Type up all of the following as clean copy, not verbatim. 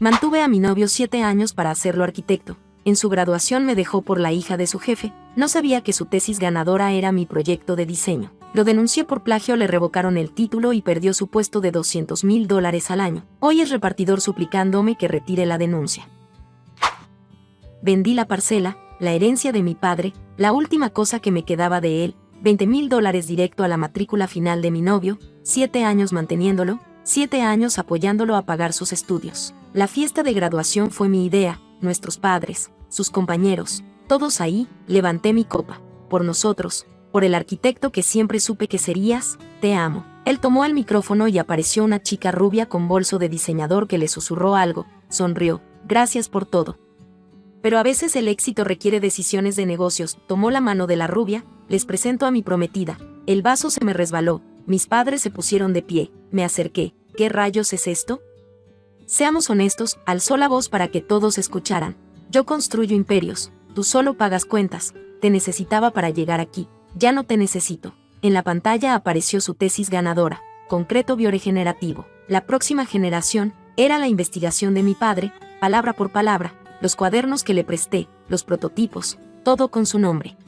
Mantuve a mi novio 7 años para hacerlo arquitecto. En su graduación me dejó por la hija de su jefe. No sabía que su tesis ganadora era mi proyecto de diseño. Lo denuncié por plagio, le revocaron el título y perdió su puesto de $200,000 al año. Hoy es repartidor suplicándome que retire la denuncia. Vendí la parcela, la herencia de mi padre, la última cosa que me quedaba de él, $20,000 directo a la matrícula final de mi novio, 7 años manteniéndolo, 7 años apoyándolo a pagar sus estudios. La fiesta de graduación fue mi idea, nuestros padres, sus compañeros, todos ahí. Levanté mi copa. Por nosotros, por el arquitecto que siempre supe que serías, te amo. Él tomó el micrófono y apareció una chica rubia con bolso de diseñador que le susurró algo, sonrió, gracias por todo. Pero a veces el éxito requiere decisiones de negocios. Tomó la mano de la rubia, les presento a mi prometida. El vaso se me resbaló, mis padres se pusieron de pie, me acerqué. ¿Qué rayos es esto? Seamos honestos, alzó la voz para que todos escucharan. Yo construyo imperios, tú solo pagas cuentas, te necesitaba para llegar aquí, ya no te necesito. En la pantalla apareció su tesis ganadora, concreto bioregenerativo. La próxima generación era la investigación de mi padre, palabra por palabra, los cuadernos que le presté, los prototipos, todo con su nombre.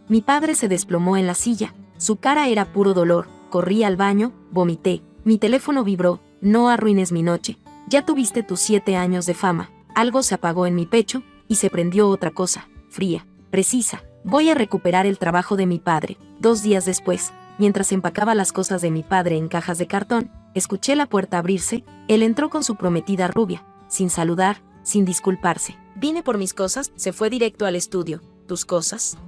Mi padre se desplomó en la silla, su cara era puro dolor, corrí al baño, vomité, mi teléfono vibró. No arruines mi noche, ya tuviste tus 7 años de fama. Algo se apagó en mi pecho, y se prendió otra cosa, fría, precisa. Voy a recuperar el trabajo de mi padre. 2 días después, mientras empacaba las cosas de mi padre en cajas de cartón, escuché la puerta abrirse. Él entró con su prometida rubia, sin saludar, sin disculparse. Vine por mis cosas, se fue directo al estudio. ¿Tus cosas?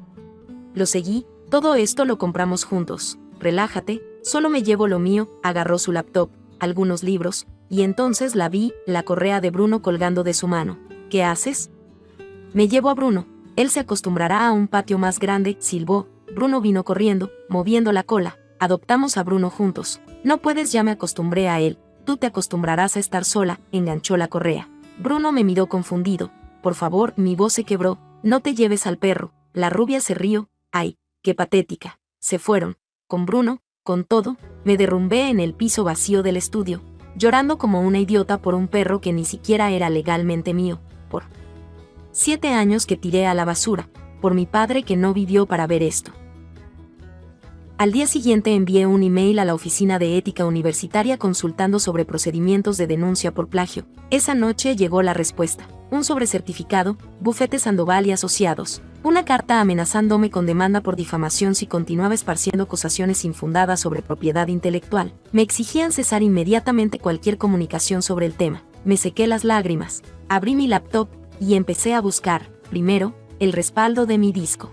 Lo seguí, todo esto lo compramos juntos. Relájate, solo me llevo lo mío. Agarró su laptop, algunos libros, y entonces la vi, la correa de Bruno colgando de su mano. ¿Qué haces? Me llevo a Bruno, él se acostumbrará a un patio más grande, silbó. Bruno vino corriendo, moviendo la cola. Adoptamos a Bruno juntos. No puedes, ya me acostumbré a él, tú te acostumbrarás a estar sola, enganchó la correa. Bruno me miró confundido. Por favor, mi voz se quebró, no te lleves al perro. La rubia se rió, ay, qué patética. Se fueron, con Bruno. Con todo, me derrumbé en el piso vacío del estudio, llorando como una idiota por un perro que ni siquiera era legalmente mío, por 7 años que tiré a la basura, por mi padre que no vivió para ver esto. Al día siguiente envié un email a la oficina de ética universitaria consultando sobre procedimientos de denuncia por plagio. Esa noche llegó la respuesta. Un sobrecertificado, Bufete Sandoval y Asociados. Una carta amenazándome con demanda por difamación si continuaba esparciendo acusaciones infundadas sobre propiedad intelectual. Me exigían cesar inmediatamente cualquier comunicación sobre el tema. Me sequé las lágrimas. Abrí mi laptop y empecé a buscar, primero, el respaldo de mi disco.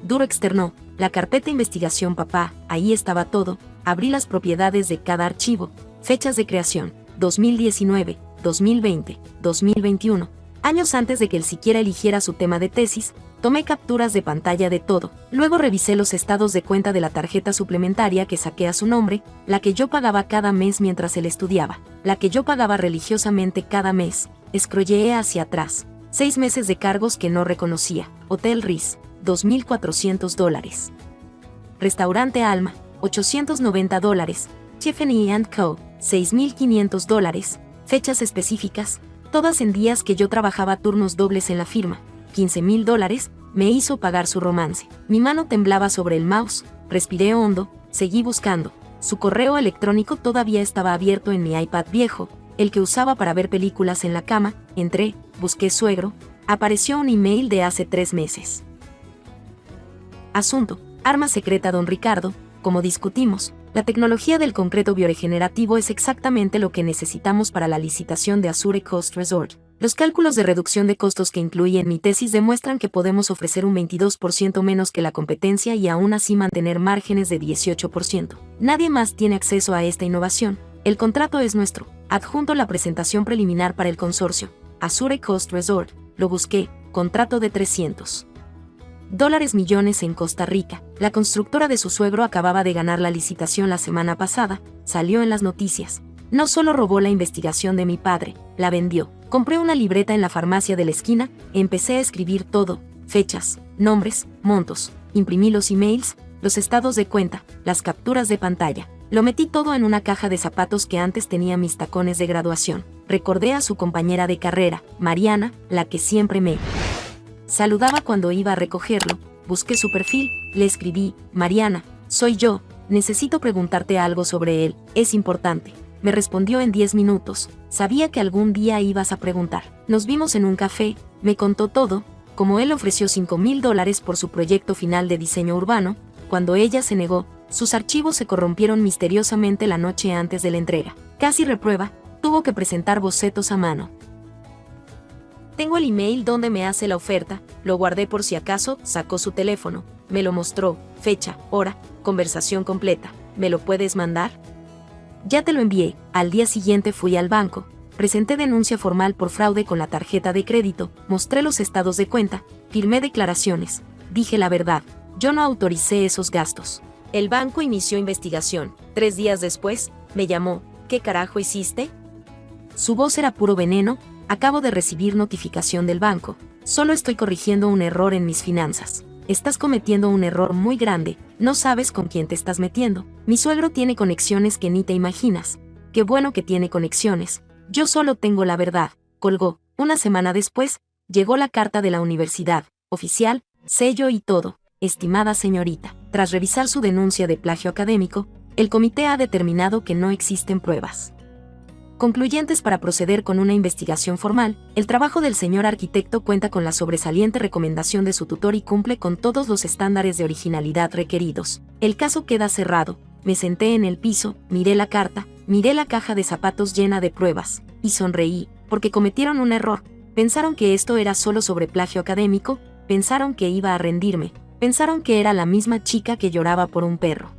Duro externó, la carpeta investigación papá, ahí estaba todo. Abrí las propiedades de cada archivo, fechas de creación, 2019, 2020, 2021. Años antes de que él siquiera eligiera su tema de tesis, tomé capturas de pantalla de todo. Luego revisé los estados de cuenta de la tarjeta suplementaria que saqué a su nombre, la que yo pagaba cada mes mientras él estudiaba, la que yo pagaba religiosamente cada mes. Scrolleé hacia atrás. 6 meses de cargos que no reconocía. Hotel Riz, $2,400. Restaurante Alma, $890. Tiffany & Co., $6,500. Fechas específicas, todas en días que yo trabajaba turnos dobles en la firma. $15,000, me hizo pagar su romance. Mi mano temblaba sobre el mouse, respiré hondo, seguí buscando. Su correo electrónico todavía estaba abierto en mi iPad viejo, el que usaba para ver películas en la cama. Entré, busqué suegro, apareció un email de hace 3 meses. Asunto, arma secreta don Ricardo, como discutimos, la tecnología del concreto bioregenerativo es exactamente lo que necesitamos para la licitación de Azure Cost Resort. Los cálculos de reducción de costos que incluí en mi tesis demuestran que podemos ofrecer un 22% menos que la competencia y aún así mantener márgenes de 18%. Nadie más tiene acceso a esta innovación. El contrato es nuestro. Adjunto la presentación preliminar para el consorcio. Azure Cost Resort. Lo busqué. Contrato de $300 millones en Costa Rica. La constructora de su suegro acababa de ganar la licitación la semana pasada. Salió en las noticias. No solo robó la investigación de mi padre, la vendió. Compré una libreta en la farmacia de la esquina, empecé a escribir todo, fechas, nombres, montos, imprimí los emails, los estados de cuenta, las capturas de pantalla. Lo metí todo en una caja de zapatos que antes tenía mis tacones de graduación. recordé a su compañera de carrera, Mariana, la que siempre me saludaba cuando iba a recogerlo. Busqué su perfil, le escribí: Mariana, soy yo, necesito preguntarte algo sobre él, es importante. Me respondió en 10 minutos, sabía que algún día ibas a preguntar. Nos vimos en un café, me contó todo, como él ofreció $5,000 por su proyecto final de diseño urbano. Cuando ella se negó, sus archivos se corrompieron misteriosamente la noche antes de la entrega. Casi reprueba, tuvo que presentar bocetos a mano. Tengo el email donde me hace la oferta, lo guardé por si acaso. Sacó su teléfono, me lo mostró, fecha, hora, conversación completa. ¿Me lo puedes mandar? Ya te lo envié. Al día siguiente fui al banco, presenté denuncia formal por fraude con la tarjeta de crédito, mostré los estados de cuenta, firmé declaraciones, dije la verdad, yo no autoricé esos gastos. El banco inició investigación. 3 días después, me llamó: ¿qué carajo hiciste? Su voz era puro veneno: acabo de recibir notificación del banco, solo estoy corrigiendo un error en mis finanzas. Estás cometiendo un error muy grande, no sabes con quién te estás metiendo. Mi suegro tiene conexiones que ni te imaginas. Qué bueno que tiene conexiones. Yo solo tengo la verdad. Colgó. Una semana después, llegó la carta de la universidad, oficial, sello y todo. Estimada señorita, tras revisar su denuncia de plagio académico, el comité ha determinado que no existen pruebas concluyentes para proceder con una investigación formal. El trabajo del señor arquitecto cuenta con la sobresaliente recomendación de su tutor y cumple con todos los estándares de originalidad requeridos. El caso queda cerrado. Me senté en el piso, miré la carta, miré la caja de zapatos llena de pruebas, y sonreí, porque cometieron un error. Pensaron que esto era solo sobre plagio académico, pensaron que iba a rendirme, pensaron que era la misma chica que lloraba por un perro.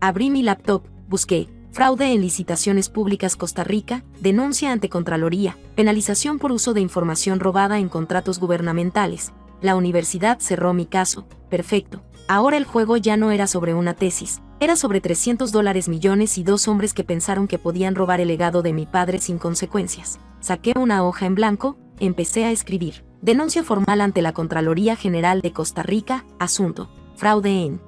Abrí mi laptop, busqué: fraude en licitaciones públicas Costa Rica, denuncia ante Contraloría, penalización por uso de información robada en contratos gubernamentales. La universidad cerró mi caso. Perfecto. Ahora el juego ya no era sobre una tesis, era sobre $300 millones y 2 hombres que pensaron que podían robar el legado de mi padre sin consecuencias. Saqué una hoja en blanco, empecé a escribir: denuncia formal ante la Contraloría General de Costa Rica, asunto: fraude en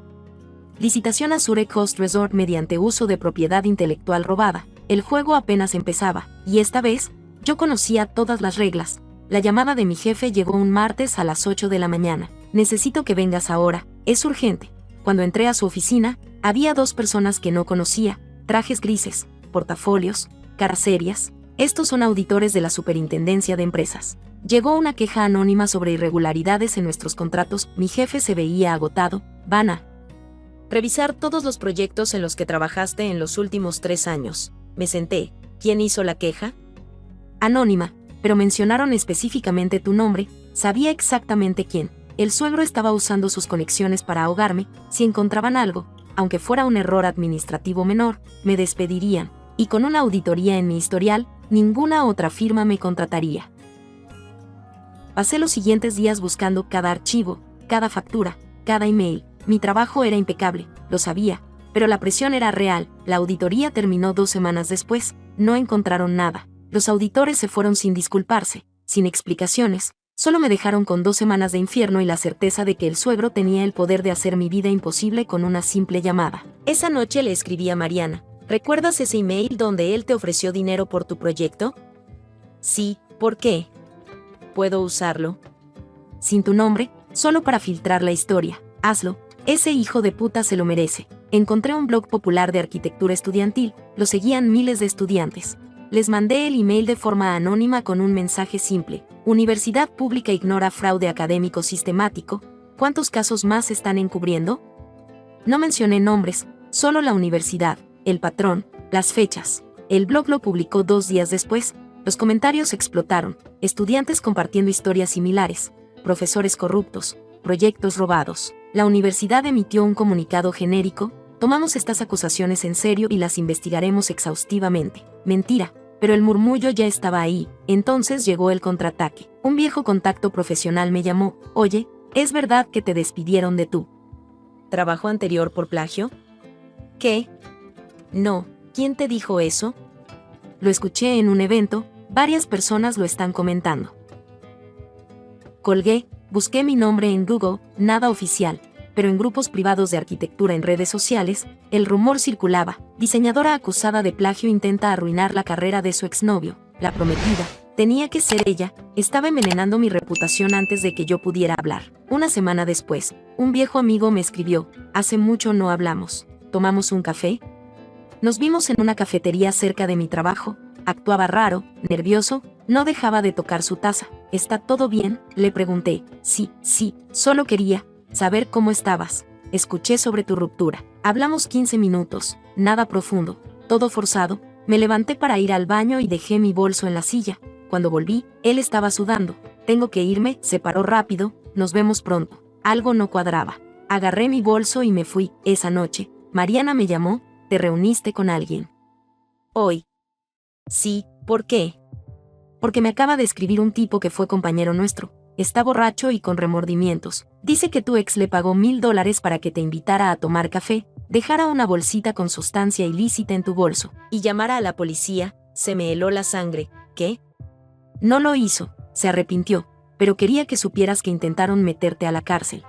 licitación Azure Coast Resort mediante uso de propiedad intelectual robada. El juego apenas empezaba, y esta vez, yo conocía todas las reglas. La llamada de mi jefe llegó un martes a las 8 de la mañana. Necesito que vengas ahora, es urgente. Cuando entré a su oficina, había 2 personas que no conocía, trajes grises, portafolios, caras serias. Estos son auditores de la Superintendencia de Empresas. Llegó una queja anónima sobre irregularidades en nuestros contratos. Mi jefe se veía agotado. Van a revisar todos los proyectos en los que trabajaste en los últimos 3 años. Me senté. ¿Quién hizo la queja? Anónima, pero mencionaron específicamente tu nombre. Sabía exactamente quién. El suegro estaba usando sus conexiones para ahogarme. Si encontraban algo, aunque fuera un error administrativo menor, me despedirían, y con una auditoría en mi historial, ninguna otra firma me contrataría. Pasé los siguientes días buscando cada archivo, cada factura, cada email. Mi trabajo era impecable, lo sabía, pero la presión era real. La auditoría terminó 2 semanas después, no encontraron nada. Los auditores se fueron sin disculparse, sin explicaciones, solo me dejaron con 2 semanas de infierno y la certeza de que el suegro tenía el poder de hacer mi vida imposible con una simple llamada. Esa noche le escribí a Mariana: ¿recuerdas ese email donde él te ofreció dinero por tu proyecto? Sí, ¿por qué? ¿Puedo usarlo? Sin tu nombre, solo para filtrar la historia. Hazlo. Ese hijo de puta se lo merece. Encontré un blog popular de arquitectura estudiantil, lo seguían miles de estudiantes. Les mandé el email de forma anónima con un mensaje simple: Universidad Pública ignora fraude académico sistemático. ¿Cuántos casos más están encubriendo? No mencioné nombres, solo la universidad, el patrón, las fechas. El blog lo publicó 2 días después. Los comentarios explotaron: estudiantes compartiendo historias similares, profesores corruptos, proyectos robados. La universidad emitió un comunicado genérico: tomamos estas acusaciones en serio y las investigaremos exhaustivamente. Mentira, pero el murmullo ya estaba ahí. Entonces llegó el contraataque. Un viejo contacto profesional me llamó: oye, ¿es verdad que te despidieron de tu trabajo anterior por plagio? ¿Qué? No, ¿quién te dijo eso? Lo escuché en un evento, varias personas lo están comentando. Colgué, busqué mi nombre en Google, nada oficial. pero en grupos privados de arquitectura en redes sociales, el rumor circulaba: diseñadora acusada de plagio intenta arruinar la carrera de su exnovio, la prometida. Tenía que ser ella, estaba envenenando mi reputación antes de que yo pudiera hablar. Una semana después, un viejo amigo me escribió: hace mucho no hablamos, ¿tomamos un café? Nos vimos en una cafetería cerca de mi trabajo. Actuaba raro, nervioso, no dejaba de tocar su taza. ¿Está todo bien?, le pregunté. Sí, solo quería saber cómo estabas. Escuché sobre tu ruptura. Hablamos 15 minutos, nada profundo, todo forzado. Me levanté para ir al baño y dejé mi bolso en la silla. Cuando volví, él estaba sudando. Tengo que irme, se paró rápido, nos vemos pronto. Algo no cuadraba. Agarré mi bolso y me fui. Esa noche, Mariana me llamó: ¿te reuniste con alguien hoy? Sí, ¿por qué? Porque me acaba de escribir un tipo que fue compañero nuestro. Está borracho y con remordimientos. Dice que tu ex le pagó $1000 para que te invitara a tomar café, dejara una bolsita con sustancia ilícita en tu bolso y llamara a la policía. Se me heló la sangre. ¿Qué? No lo hizo, se arrepintió, pero quería que supieras que intentaron meterte a la cárcel.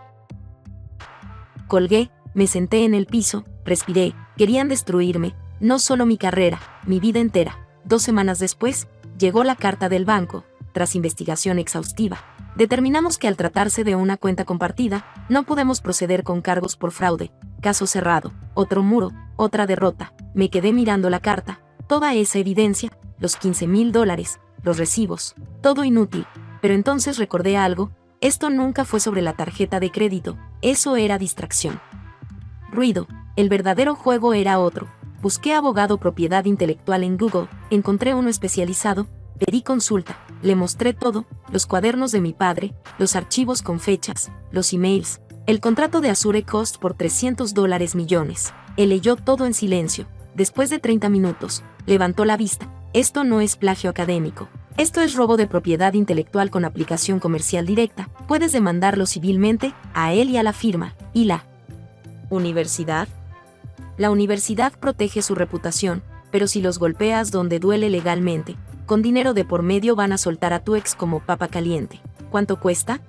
Colgué, me senté en el piso, respiré. Querían destruirme, no solo mi carrera, mi vida entera. 2 semanas después, llegó la carta del banco. Tras investigación exhaustiva, determinamos que al tratarse de una cuenta compartida, no podemos proceder con cargos por fraude. Caso cerrado. Otro muro, otra derrota. Me quedé mirando la carta, toda esa evidencia, los $15,000, los recibos, todo inútil. Pero entonces recordé algo: esto nunca fue sobre la tarjeta de crédito, eso era distracción. Ruido. El verdadero juego era otro. Busqué abogado propiedad intelectual en Google, encontré uno especializado, pedí consulta, le mostré todo: los cuadernos de mi padre, los archivos con fechas, los emails, el contrato de Azure Cost por $300 millones. Él leyó todo en silencio. Después de 30 minutos, levantó la vista. Esto no es plagio académico. Esto es robo de propiedad intelectual con aplicación comercial directa. Puedes demandarlo civilmente, a él y a la firma. ¿Y la universidad? La universidad protege su reputación, pero si los golpeas donde duele legalmente, con dinero de por medio van a soltar a tu ex como papa caliente. ¿Cuánto cuesta?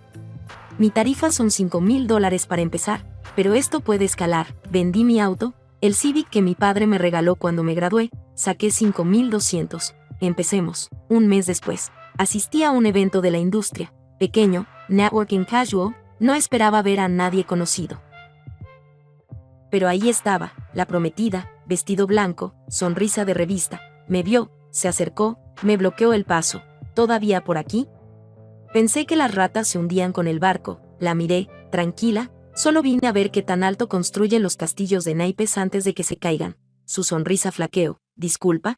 Mi tarifa son $5,000 para empezar, pero esto puede escalar. Vendí mi auto, el Civic que mi padre me regaló cuando me gradué, saqué $5,200. Empecemos. Un mes después, asistí a un evento de la industria, pequeño, networking casual, no esperaba ver a nadie conocido. Pero ahí estaba, la prometida, vestido blanco, sonrisa de revista. Me vio, se acercó, me bloqueó el paso. ¿Todavía por aquí? Pensé que las ratas se hundían con el barco. La miré, tranquila, solo vine a ver qué tan alto construyen los castillos de naipes antes de que se caigan. Su sonrisa flaqueó. ¿Disculpa?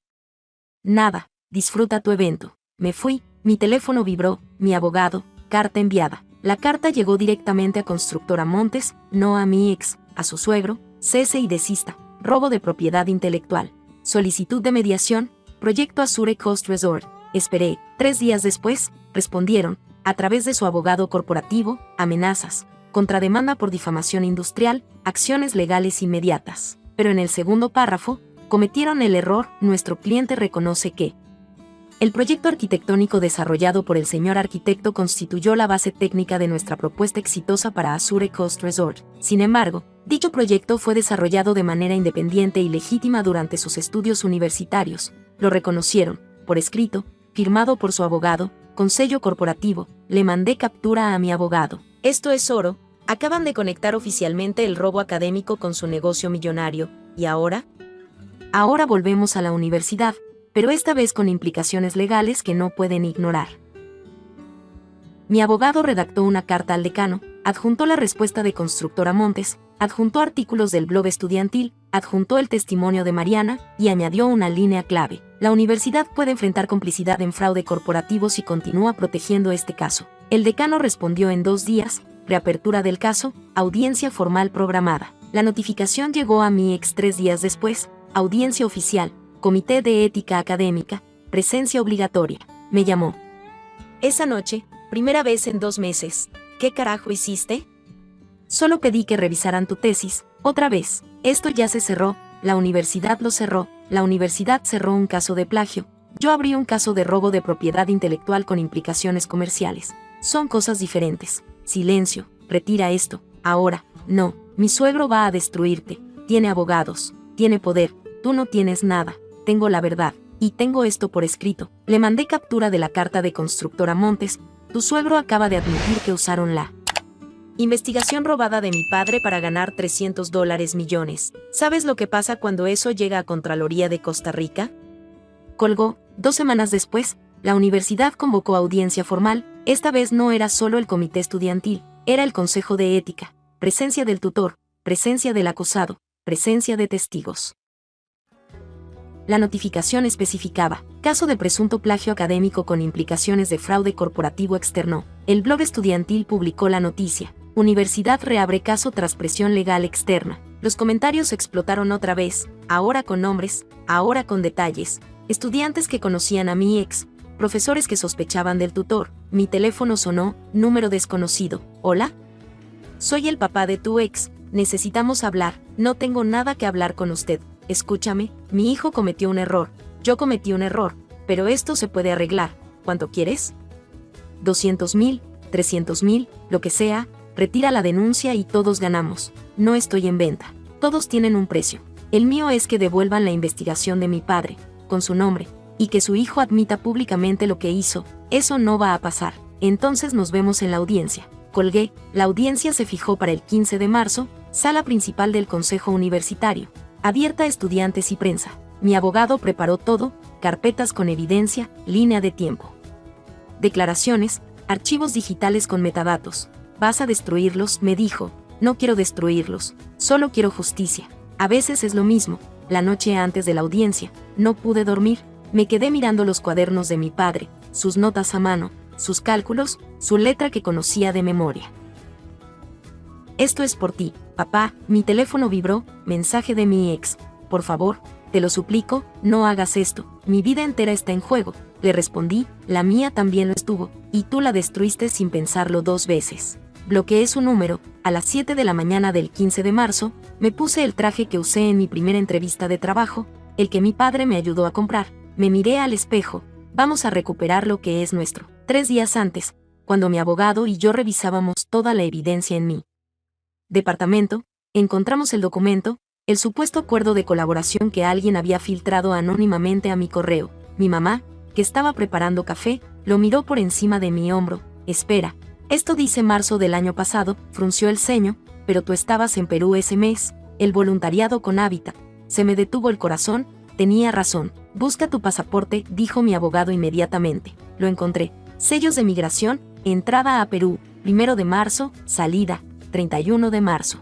Nada, disfruta tu evento. Me fui, mi teléfono vibró, mi abogado, carta enviada. La carta llegó directamente a Constructora Montes, no a mi ex, a su suegro. Cese y desista. Robo de propiedad intelectual. Solicitud de mediación. Proyecto Azure Coast Resort. Esperé. 3 días después, respondieron, a través de su abogado corporativo: amenazas, contrademanda por difamación industrial, acciones legales inmediatas. Pero en el segundo párrafo, cometieron el error. Nuestro cliente reconoce que el proyecto arquitectónico desarrollado por el señor arquitecto constituyó la base técnica de nuestra propuesta exitosa para Azure Coast Resort. Sin embargo, dicho proyecto fue desarrollado de manera independiente y legítima durante sus estudios universitarios. Lo reconocieron, por escrito, firmado por su abogado, con sello corporativo. Le mandé captura a mi abogado. Esto es oro. Acaban de conectar oficialmente el robo académico con su negocio millonario. ¿Y ahora? Ahora volvemos a la universidad, pero esta vez con implicaciones legales que no pueden ignorar. Mi abogado redactó una carta al decano, adjuntó la respuesta de Constructora Montes, adjuntó artículos del blog estudiantil, adjuntó el testimonio de Mariana y añadió una línea clave: la universidad puede enfrentar complicidad en fraude corporativo si continúa protegiendo este caso. El decano respondió en 2 días: reapertura del caso, audiencia formal programada. La notificación llegó a mi ex 3 días después: audiencia oficial, comité de ética académica, presencia obligatoria. Me llamó esa noche, primera vez en 2 meses. ¿Qué carajo hiciste? Solo pedí que revisaran tu tesis. Otra vez. Esto ya se cerró. La universidad lo cerró. La universidad cerró un caso de plagio. Yo abrí un caso de robo de propiedad intelectual con implicaciones comerciales. Son cosas diferentes. Silencio. Retira esto. Ahora, no, mi suegro va a destruirte. Tiene abogados, tiene poder, tú no tienes nada. Tengo la verdad, y tengo esto por escrito. Le mandé captura de la carta de Constructora Montes. Tu suegro acaba de admitir que usaron la investigación robada de mi padre para ganar $300 millones. ¿Sabes lo que pasa cuando eso llega a Contraloría de Costa Rica? Colgó. 2 semanas después, la universidad convocó audiencia formal. Esta vez no era solo el comité estudiantil, era el consejo de ética, presencia del tutor, presencia del acusado, presencia de testigos. La notificación especificaba, caso de presunto plagio académico con implicaciones de fraude corporativo externo. El blog estudiantil publicó la noticia. Universidad reabre caso tras presión legal externa. Los comentarios explotaron otra vez, ahora con nombres, ahora con detalles. Estudiantes que conocían a mi ex, profesores que sospechaban del tutor. Mi teléfono sonó, número desconocido. ¿Hola? Soy el papá de tu ex, necesitamos hablar. No tengo nada que hablar con usted. Escúchame, mi hijo cometió un error, yo cometí un error, pero esto se puede arreglar. ¿Cuánto quieres? 200,000, 300,000, lo que sea, retira la denuncia y todos ganamos. No estoy en venta. Todos tienen un precio. El mío es que devuelvan la investigación de mi padre, con su nombre, y que su hijo admita públicamente lo que hizo. Eso no va a pasar. Entonces nos vemos en la audiencia. Colgué. La audiencia se fijó para el 15 de marzo, sala principal del Consejo Universitario. Abierta a estudiantes y prensa. Mi abogado preparó todo, carpetas con evidencia, línea de tiempo. Declaraciones, archivos digitales con metadatos. ¿Vas a destruirlos?, me dijo. No quiero destruirlos, solo quiero justicia. A veces es lo mismo. La noche antes de la audiencia, no pude dormir, me quedé mirando los cuadernos de mi padre, sus notas a mano, sus cálculos, su letra que conocía de memoria. Esto es por ti, papá. Mi teléfono vibró, mensaje de mi ex. Por favor, te lo suplico, no hagas esto. Mi vida entera está en juego. Le respondí, la mía también lo estuvo, y tú la destruiste sin pensarlo 2 veces. Bloqueé su número. A las 7 de la mañana del 15 de marzo, me puse el traje que usé en mi primera entrevista de trabajo, el que mi padre me ayudó a comprar. Me miré al espejo. Vamos a recuperar lo que es nuestro. 3 días antes, cuando mi abogado y yo revisábamos toda la evidencia en mi departamento, encontramos el documento, el supuesto acuerdo de colaboración que alguien había filtrado anónimamente a mi correo. Mi mamá, que estaba preparando café, lo miró por encima de mi hombro. Espera, esto dice marzo del año pasado, frunció el ceño, pero tú estabas en Perú ese mes, el voluntariado con Hábitat. Se me detuvo el corazón, tenía razón. Busca tu pasaporte, dijo mi abogado inmediatamente. Lo encontré. Sellos de migración, entrada a Perú, 1 de marzo, salida, 31 de marzo.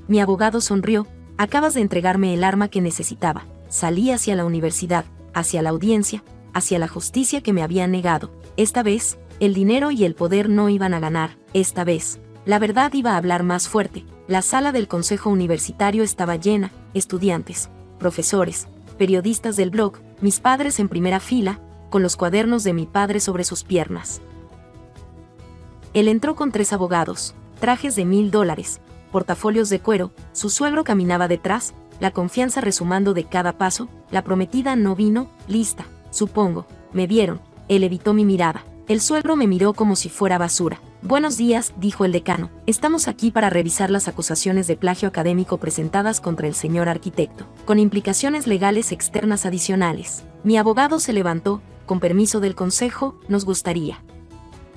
Mi abogado sonrió. Acabas de entregarme el arma que necesitaba. Salí hacia la universidad, hacia la audiencia, hacia la justicia que me habían negado. Esta vez, el dinero y el poder no iban a ganar. Esta vez, la verdad iba a hablar más fuerte. La sala del Consejo Universitario estaba llena, estudiantes, profesores, periodistas del blog, mis padres en primera fila, con los cuadernos de mi padre sobre sus piernas. Él entró con 3 abogados, trajes de $1,000, portafolios de cuero, su suegro caminaba detrás, la confianza resumando de cada paso. La prometida no vino, lista, supongo. Me vieron, él evitó mi mirada. El suegro me miró como si fuera basura. Buenos días, dijo el decano. Estamos aquí para revisar las acusaciones de plagio académico presentadas contra el señor arquitecto, con implicaciones legales externas adicionales. Mi abogado se levantó. Con permiso del consejo, nos gustaría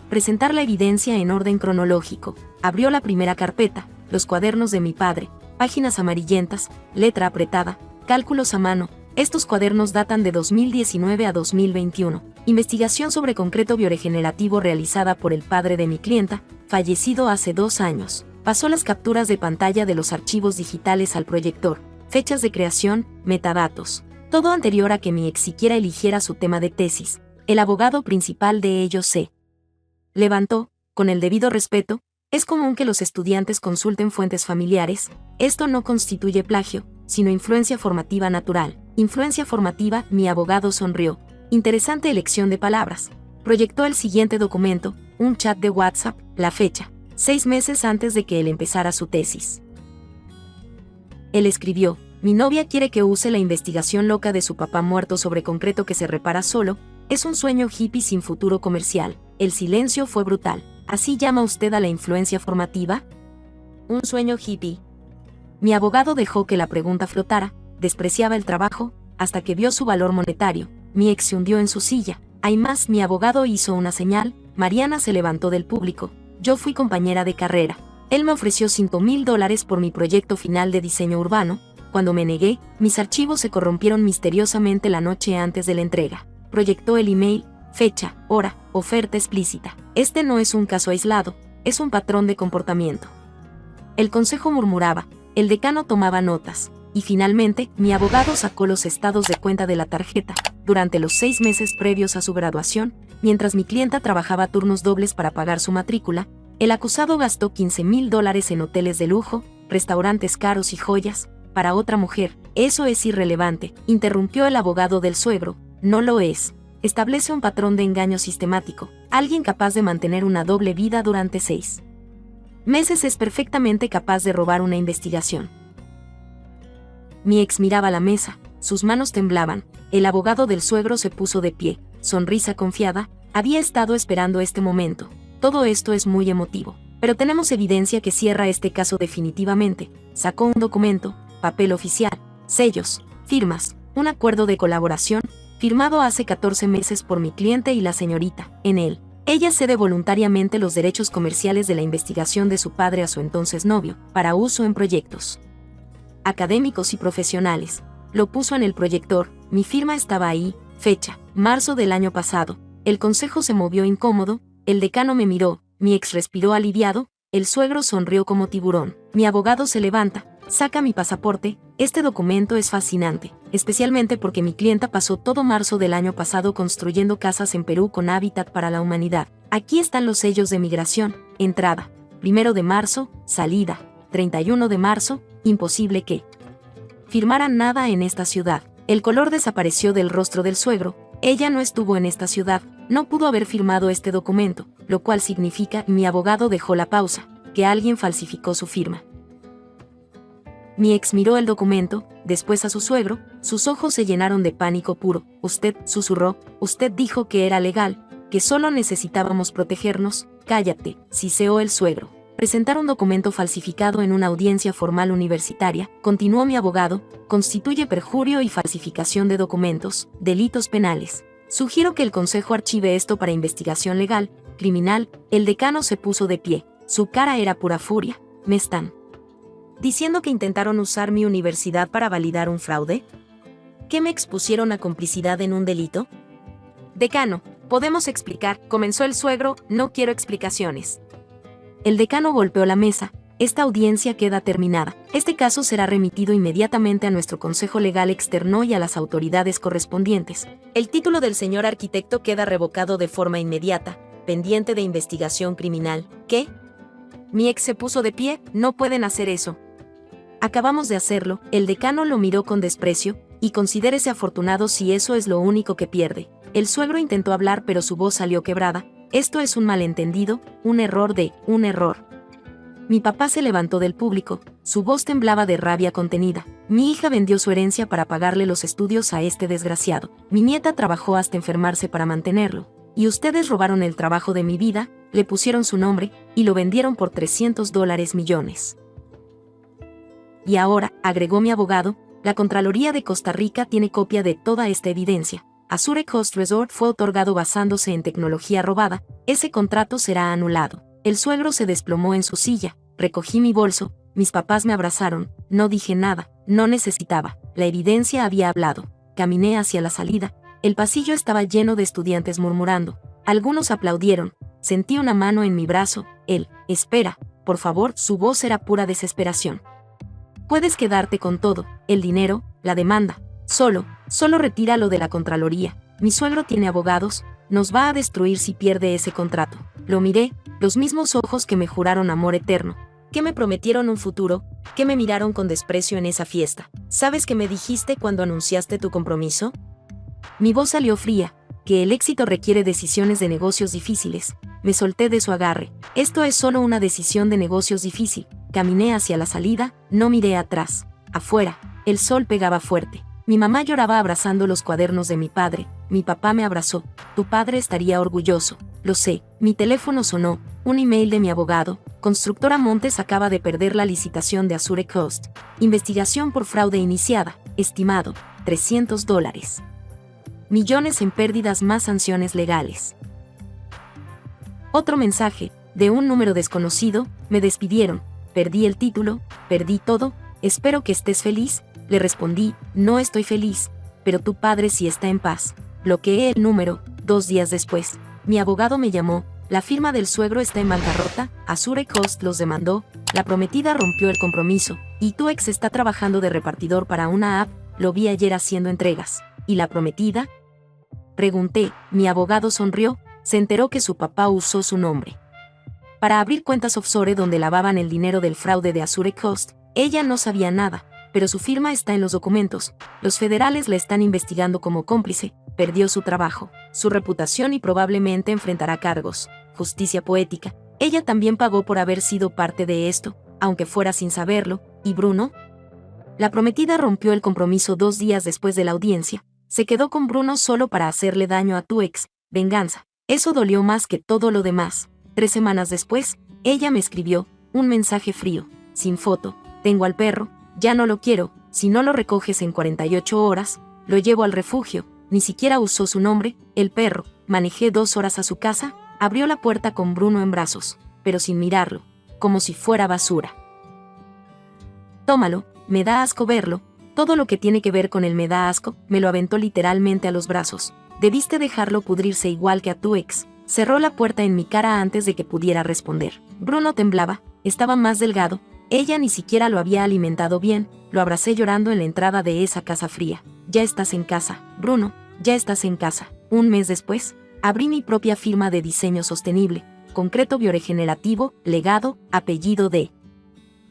presentar la evidencia en orden cronológico. Abrió la primera carpeta, los cuadernos de mi padre, páginas amarillentas, letra apretada, cálculos a mano. Estos cuadernos datan de 2019 a 2021. Investigación sobre concreto bioregenerativo realizada por el padre de mi clienta, fallecido hace 2 años. Pasó las capturas de pantalla de los archivos digitales al proyector, fechas de creación, metadatos. Todo anterior a que mi ex siquiera eligiera su tema de tesis. El abogado principal de ellos se levantó, con el debido respeto. Es común que los estudiantes consulten fuentes familiares. Esto no constituye plagio, sino influencia formativa natural. Influencia formativa, mi abogado sonrió. Interesante elección de palabras. Proyectó el siguiente documento, un chat de WhatsApp, la fecha, 6 meses antes de que él empezara su tesis. Él escribió, mi novia quiere que use la investigación loca de su papá muerto sobre concreto que se repara solo, es un sueño hippie sin futuro comercial. El silencio fue brutal. ¿Así llama usted a la influencia formativa? un sueño hippie. Mi abogado dejó que la pregunta flotara, despreciaba el trabajo, hasta que vio su valor monetario. Mi ex se hundió en su silla. Hay más, mi abogado hizo una señal, Mariana se levantó del público. Yo fui compañera de carrera. Él me ofreció $5,000 por mi proyecto final de diseño urbano. Cuando me negué, mis archivos se corrompieron misteriosamente la noche antes de la entrega. Proyectó el email, fecha, hora, oferta explícita. Este no es un caso aislado, es un patrón de comportamiento. El consejo murmuraba, el decano tomaba notas, y finalmente, mi abogado sacó los estados de cuenta de la tarjeta. Durante los 6 meses previos a su graduación, mientras mi clienta trabajaba turnos dobles para pagar su matrícula, el acusado gastó $15,000 en hoteles de lujo, restaurantes caros y joyas, para otra mujer. Eso es irrelevante, interrumpió el abogado del suegro. No lo es. Establece un patrón de engaño sistemático. Alguien capaz de mantener una doble vida durante 6 meses es perfectamente capaz de robar una investigación. Mi ex miraba la mesa, sus manos temblaban, el abogado del suegro se puso de pie, sonrisa confiada, había estado esperando este momento. Todo esto es muy emotivo, pero tenemos evidencia que cierra este caso definitivamente. Sacó un documento, papel oficial, sellos, firmas, un acuerdo de colaboración, firmado hace 14 meses por mi cliente y la señorita. En él, ella cede voluntariamente los derechos comerciales de la investigación de su padre a su entonces novio, para uso en proyectos académicos y profesionales. Lo puso en el proyector, mi firma estaba ahí, fecha, marzo del año pasado. El consejo se movió incómodo, el decano me miró, mi ex respiró aliviado, el suegro sonrió como tiburón. Mi abogado se levanta, saca mi pasaporte, este documento es fascinante, especialmente porque mi clienta pasó todo marzo del año pasado construyendo casas en Perú con hábitat para la humanidad. Aquí están los sellos de migración, entrada, 1 de marzo, salida, 31 de marzo, imposible que firmaran nada en esta ciudad. El color desapareció del rostro del suegro, ella no estuvo en esta ciudad, no pudo haber firmado este documento, lo cual significa, mi abogado dejó la pausa, que alguien falsificó su firma. Mi ex miró el documento, después a su suegro, sus ojos se llenaron de pánico puro. Usted, susurró, usted dijo que era legal, que solo necesitábamos protegernos. Cállate, siseó el suegro. Presentar un documento falsificado en una audiencia formal universitaria, continuó mi abogado, constituye perjurio y falsificación de documentos, delitos penales. Sugiero que el consejo archive esto para investigación legal, criminal. El decano se puso de pie, su cara era pura furia. ¿Me están diciendo que intentaron usar mi universidad para validar un fraude? ¿Que me expusieron a complicidad en un delito? Decano, podemos explicar, comenzó el suegro, no quiero explicaciones. El decano golpeó la mesa, esta audiencia queda terminada. Este caso será remitido inmediatamente a nuestro Consejo Legal Externo y a las autoridades correspondientes. El título del señor arquitecto queda revocado de forma inmediata, pendiente de investigación criminal. ¿Qué? Mi ex se puso de pie, no pueden hacer eso. Acabamos de hacerlo, el decano lo miró con desprecio, y considérese afortunado si eso es lo único que pierde. El suegro intentó hablar pero su voz salió quebrada. Esto es un malentendido, un error. Mi papá se levantó del público, su voz temblaba de rabia contenida. Mi hija vendió su herencia para pagarle los estudios a este desgraciado. Mi nieta trabajó hasta enfermarse para mantenerlo. Y ustedes robaron el trabajo de mi vida, le pusieron su nombre, y lo vendieron por $300 millones. Y ahora, agregó mi abogado, la Contraloría de Costa Rica tiene copia de toda esta evidencia. Azure Coast Resort fue otorgado basándose en tecnología robada, ese contrato será anulado. El suegro se desplomó en su silla, recogí mi bolso, mis papás me abrazaron, no dije nada, no necesitaba, la evidencia había hablado. Caminé hacia la salida, el pasillo estaba lleno de estudiantes murmurando, algunos aplaudieron, sentí una mano en mi brazo, espera, por favor, su voz era pura desesperación. Puedes quedarte con todo, el dinero, la demanda. Solo retíralo de la Contraloría. Mi suegro tiene abogados, nos va a destruir si pierde ese contrato. Lo miré, los mismos ojos que me juraron amor eterno, que me prometieron un futuro, que me miraron con desprecio en esa fiesta. ¿Sabes qué me dijiste cuando anunciaste tu compromiso? Mi voz salió fría, que el éxito requiere decisiones de negocios difíciles. Me solté de su agarre. Esto es solo una decisión de negocios difícil. Caminé hacia la salida, no miré atrás. Afuera, el sol pegaba fuerte. Mi mamá lloraba abrazando los cuadernos de mi padre, mi papá me abrazó. Tu padre estaría orgulloso, lo sé. Mi teléfono sonó, un email de mi abogado, Constructora Montes acaba de perder la licitación de Azure Coast. Investigación por fraude iniciada. Estimado, $300. Millones en pérdidas más sanciones legales. Otro mensaje, de un número desconocido: me despidieron, perdí el título, perdí todo, espero que estés feliz. Le respondí, no estoy feliz, pero tu padre sí está en paz. Bloqueé el número. 2 días después, mi abogado me llamó, la firma del suegro está en bancarrota, Azure Coast los demandó, la prometida rompió el compromiso, y tu ex está trabajando de repartidor para una app, lo vi ayer haciendo entregas. ¿Y la prometida? Pregunté, mi abogado sonrió, se enteró que su papá usó su nombre para abrir cuentas offshore donde lavaban el dinero del fraude de Azure Coast. Ella no sabía nada, pero su firma está en los documentos. Los federales la están investigando como cómplice, perdió su trabajo, su reputación y probablemente enfrentará cargos. Justicia poética. Ella también pagó por haber sido parte de esto, aunque fuera sin saberlo. ¿Y Bruno? La prometida rompió el compromiso 2 días después de la audiencia. Se quedó con Bruno solo para hacerle daño a tu ex. Venganza. Eso dolió más que todo lo demás. 3 semanas después, ella me escribió un mensaje frío, sin foto. Tengo al perro, ya no lo quiero, si no lo recoges en 48 horas, lo llevo al refugio. Ni siquiera usó su nombre, el perro. Manejé 2 horas a su casa, abrió la puerta con Bruno en brazos, pero sin mirarlo, como si fuera basura. Tómalo, me da asco verlo, todo lo que tiene que ver con él me da asco, me lo aventó literalmente a los brazos. Debiste dejarlo pudrirse igual que a tu ex. Cerró la puerta en mi cara antes de que pudiera responder. Bruno temblaba, estaba más delgado, ella ni siquiera lo había alimentado bien, lo abracé llorando en la entrada de esa casa fría. Ya estás en casa, Bruno, ya estás en casa. 1 mes después, abrí mi propia firma de diseño sostenible, concreto bioregenerativo, legado, apellido de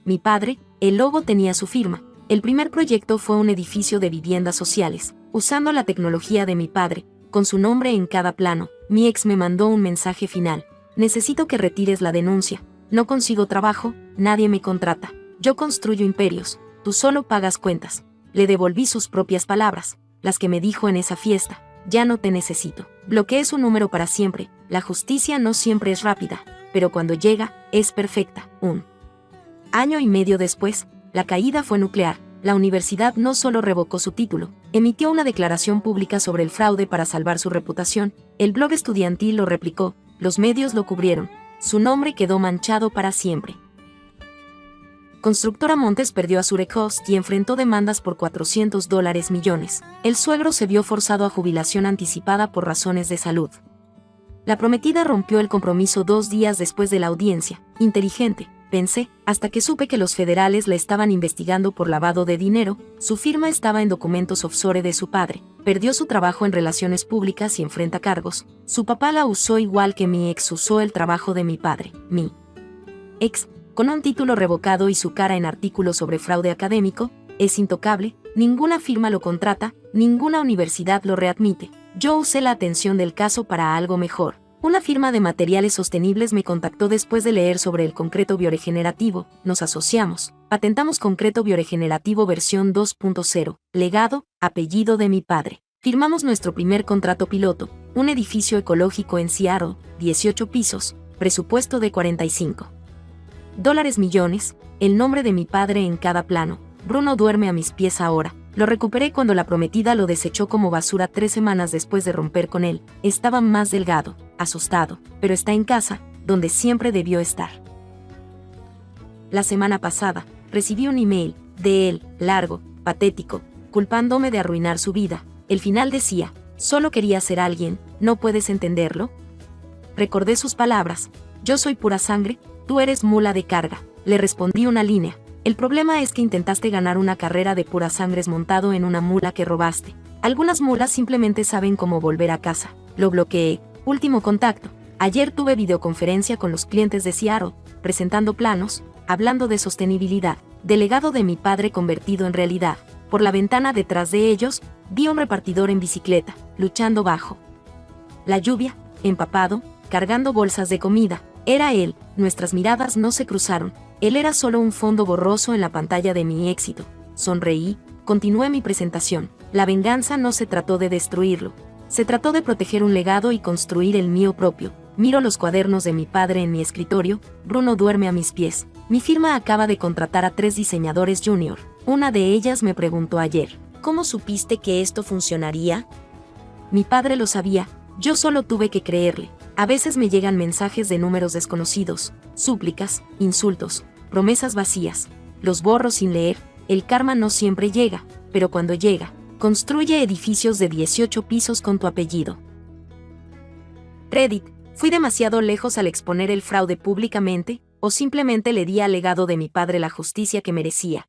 mi padre. El logo tenía su firma. El primer proyecto fue un edificio de viviendas sociales, usando la tecnología de mi padre, con su nombre en cada plano. Mi ex me mandó un mensaje final. Necesito que retires la denuncia. No consigo trabajo, nadie me contrata. Yo construyo imperios, tú solo pagas cuentas. Le devolví sus propias palabras, las que me dijo en esa fiesta. Ya no te necesito. Bloqueé su número para siempre. La justicia no siempre es rápida, pero cuando llega, es perfecta. 1 año y medio después, la caída fue nuclear. La universidad no solo revocó su título, emitió una declaración pública sobre el fraude para salvar su reputación, el blog estudiantil lo replicó, los medios lo cubrieron, su nombre quedó manchado para siempre. Constructora Montes perdió a Azure Coast y enfrentó demandas por $400 millones. El suegro se vio forzado a jubilación anticipada por razones de salud. La prometida rompió el compromiso 2 días después de la audiencia. Inteligente, pensé, hasta que supe que los federales la estaban investigando por lavado de dinero. Su firma estaba en documentos offshore de su padre. Perdió su trabajo en relaciones públicas y enfrenta cargos. Su papá la usó igual que mi ex usó el trabajo de mi padre. Mi ex, con un título revocado y su cara en artículos sobre fraude académico, es intocable, ninguna firma lo contrata, ninguna universidad lo readmite. Yo usé la atención del caso para algo mejor. Una firma de materiales sostenibles me contactó después de leer sobre el concreto bioregenerativo. Nos asociamos. Patentamos concreto bioregenerativo versión 2.0. Legado, apellido de mi padre. Firmamos nuestro primer contrato piloto. Un edificio ecológico en Seattle, 18 pisos, presupuesto de $45 millones, el nombre de mi padre en cada plano. Bruno duerme a mis pies ahora. Lo recuperé cuando la prometida lo desechó como basura 3 semanas después de romper con él. Estaba más delgado, asustado, pero está en casa, donde siempre debió estar. La semana pasada, recibí un email de él, largo, patético, culpándome de arruinar su vida. El final decía, solo quería ser alguien, ¿no puedes entenderlo? Recordé sus palabras, yo soy pura sangre, tú eres mula de carga. Le respondí una línea. El problema es que intentaste ganar una carrera de puras sangres montado en una mula que robaste. Algunas mulas simplemente saben cómo volver a casa. Lo bloqueé. Último contacto. Ayer tuve videoconferencia con los clientes de Seattle, presentando planos, hablando de sostenibilidad. Delegado de mi padre convertido en realidad. Por la ventana detrás de ellos, vi un repartidor en bicicleta, luchando bajo la lluvia, empapado, cargando bolsas de comida. Era él. Nuestras miradas no se cruzaron. Él era solo un fondo borroso en la pantalla de mi éxito. Sonreí, continué mi presentación. La venganza no se trató de destruirlo. Se trató de proteger un legado y construir el mío propio. Miro los cuadernos de mi padre en mi escritorio. Bruno duerme a mis pies. Mi firma acaba de contratar a 3 diseñadores junior. Una de ellas me preguntó ayer, ¿cómo supiste que esto funcionaría? Mi padre lo sabía, yo solo tuve que creerle. A veces me llegan mensajes de números desconocidos, súplicas, insultos, promesas vacías. Los borro sin leer. El karma no siempre llega, pero cuando llega, construye edificios de 18 pisos con tu apellido. Reddit. ¿Fui demasiado lejos al exponer el fraude públicamente, o simplemente le di al legado de mi padre la justicia que merecía?